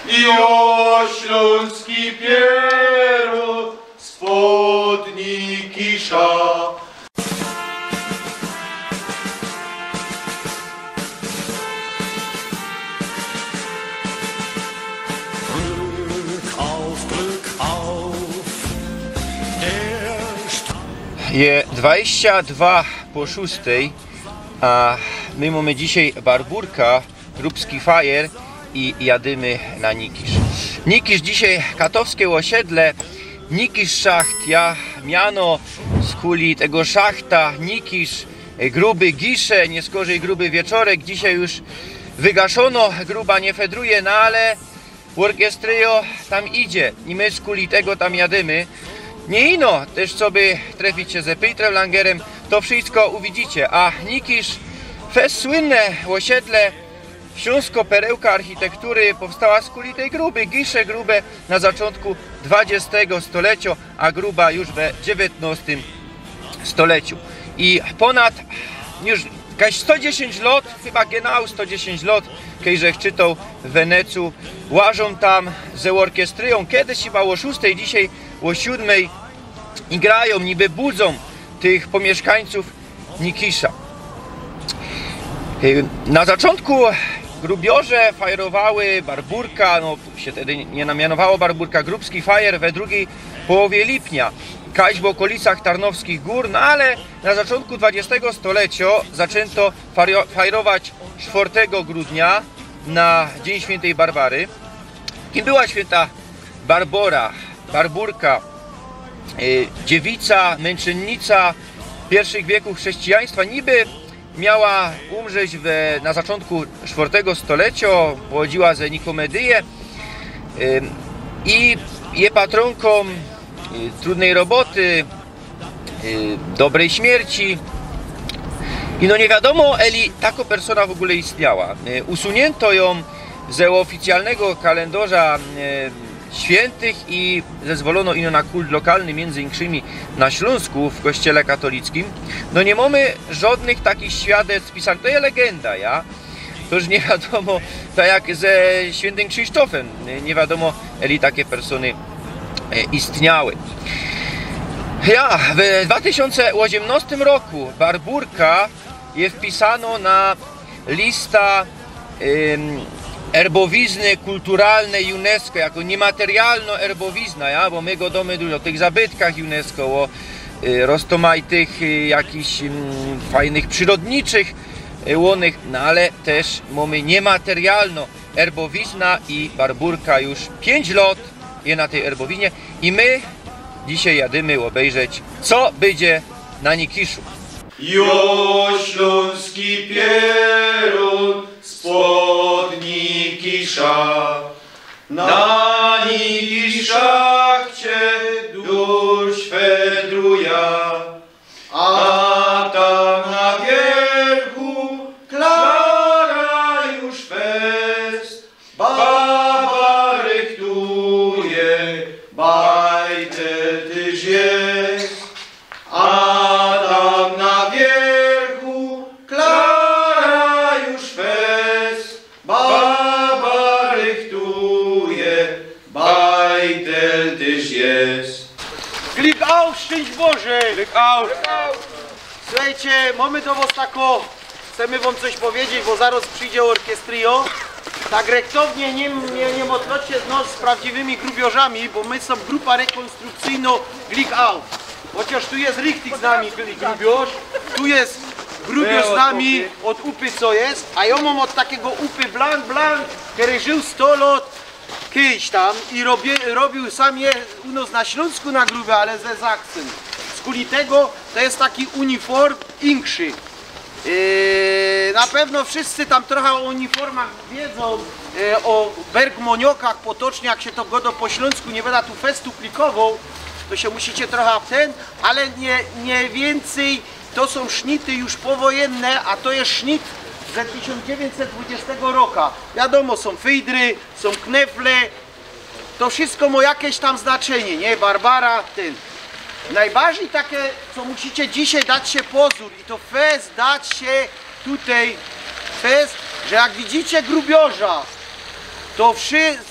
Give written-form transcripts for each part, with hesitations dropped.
I o śląski pieru spodni kisza. Je 22 po 6, a my mamy dzisiaj Barburka, Grubski Fajer i jadymy na Nikisz. Nikisz dzisiaj katowskie osiedle, Nikisz szacht, ja miano z kuli tego szachta, Nikisz, gruby gisze, nie skorzej gruby wieczorek, dzisiaj już wygaszono, gruba nie fedruje, no ale orkiestryo tam idzie i my z kuli tego tam jadymy. Nie ino też co by trafić się ze Pietrem Langerem, to wszystko uwidzicie, a Nikisz fest słynne osiedle, śląsko-perełka architektury powstała z kuli tej gruby, gisze grube na zaczątku XX stulecia, a gruba już w XIX stuleciu. I ponad już 110 lat, chyba genau 110 lat, kiedyś czytał w Wenecu, łażą tam ze orkiestrują, kiedyś chyba o 6, dzisiaj o 7 i grają, niby budzą tych pomieszkańców Nikisza. Na zaczątku grubiorze fajerowały Barburka, no się wtedy nie namianowało Barburka, Grubski Fajer we drugiej połowie lipnia, kaś w okolicach Tarnowskich Gór, no ale na zaczątku XX stulecia zaczęto fajerować 4 grudnia na Dzień Świętej Barbary. Kim była święta Barbora, Barburka, dziewica, męczennica pierwszych wieków chrześcijaństwa, niby miała umrzeć na zaczątku IV stulecia, pochodziła ze Nikomedyje i je patronką trudnej roboty, dobrej śmierci. I no nie wiadomo, eli taka persona w ogóle istniała. Usunięto ją ze oficjalnego kalendarza świętych i zezwolono ino na kult lokalny, między innymi na Śląsku w kościele katolickim. No nie mamy żadnych takich świadectw pisanych, to jest legenda, ja? To już nie wiadomo, tak jak ze świętym Krzysztofem, nie wiadomo, eli takie persony istniały. Ja, w 2018 roku Barburka jest wpisano na lista erbowizny kulturalnej UNESCO, jako niematerialna erbowizna, ja? Bo my godamy dużo o tych zabytkach UNESCO, o roztomajtych jakichś fajnych przyrodniczych łonych, no ale też mamy niematerialną erbowizna i Barburka już 5 lat jest na tej erbowinie i my dzisiaj jadymy obejrzeć, co będzie na Nikiszu. Jo śląski pierun spodni kisza, na Nikiszachcie dusz fedruja, a tam na wierchu Klara już fest, baba rychtuje, bajtel tyż jest, a tam na wierchu Klara już fest, baba rychtuje, bajtel tyż jest. Klik auf, szczęść Boże! Klik auf! Słuchajcie, mamy do was tako, chcemy wam coś powiedzieć, bo zaraz przyjdzie orkiestryo. Tak rektownie nie motlocie z nas z prawdziwymi grubiorzami, bo my są grupa rekonstrukcyjna Klik auf. Chociaż tu jest richtig z nami grubiorz, tu jest grubiorz z nami od upy co jest, a ja mam od takiego upy Blanc, który żył 100 lat kiedyś tam i robił sam je u nas na Śląsku na grubie, ale ze Zaksyn. Z kuli tego to jest taki uniform inszy. Na pewno wszyscy tam trochę o uniformach wiedzą, o bergmoniokach potocznie, jak się to godo po śląsku, nie będę tu festu klikował, to się musicie trochę w ten, ale nie więcej, to są sznity już powojenne, a to jest sznit z 1920 roku. Wiadomo, są fejdry, są knefle, to wszystko ma jakieś tam znaczenie, nie? Barbara, ten. Najbardziej takie, co musicie dzisiaj dać się pozór i to fest dać się tutaj, fest, że jak widzicie grubiorza, to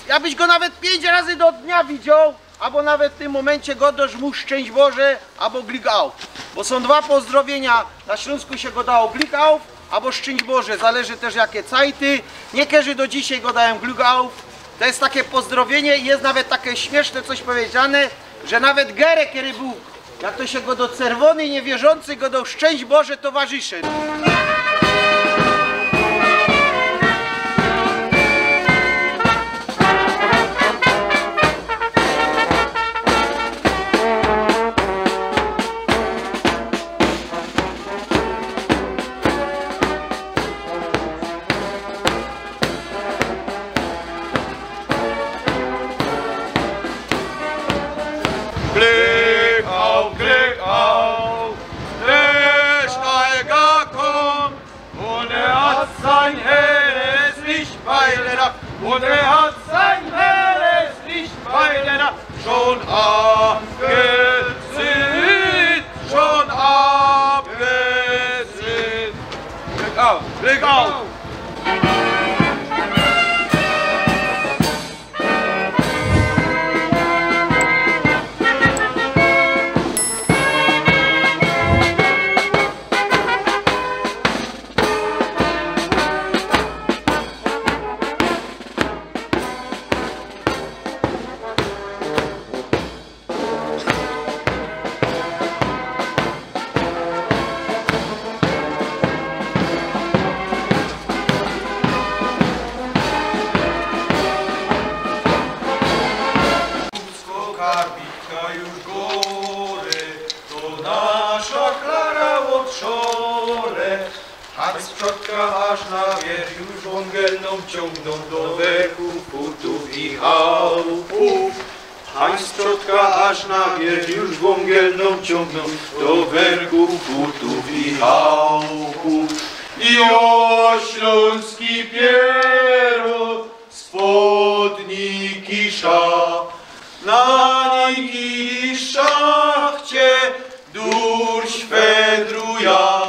ja byś go nawet 5 razy do dnia widział, albo nawet w tym momencie godosz mu szczęść Boże, albo Glück auf. Bo są dwa pozdrowienia, na Śląsku się go dało Glück auf, albo szczęść Boże, zależy też jakie cajty. Niektórzy do dzisiaj go dają Glück auf. To jest takie pozdrowienie i jest nawet takie śmieszne coś powiedziane, że nawet Gerek, kiedy był, jak to się go do czerwony niewierzący, go do szczęść Boże towarzyszy. Glück auf, der Steiger kommt, und hat sein helles Licht bei der Nacht, und hat sein helles Licht bei der Nacht schon abgesehen, schon abgesehen. Glück auf, Glück auf! Bitka już góry, to nasza Klara od szole. Aż z przodka aż na wierzch już wągelną ciągną do werków, putów i chałupów. Aż z przodka aż na wierzch już wągelną ciągną do werków, putów i chałupów. I o śląski pierog spod Nikisza, na Nikiszachcie durś wędruja,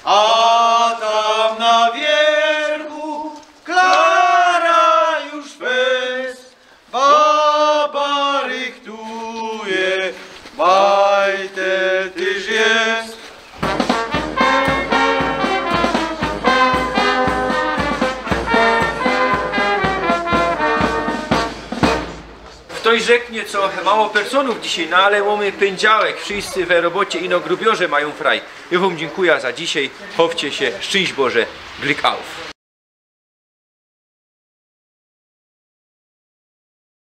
a tam na wierchu Klara już fest, baba rychtuje, bajte tyż jest. Ktoś rzeknie, co mało personów dzisiaj, no ale mamy pędziałek, wszyscy w robocie ino grubiorze mają fraj. Ja wam dziękuję za dzisiaj, chowcie się, szczęść Boże, Glück auf.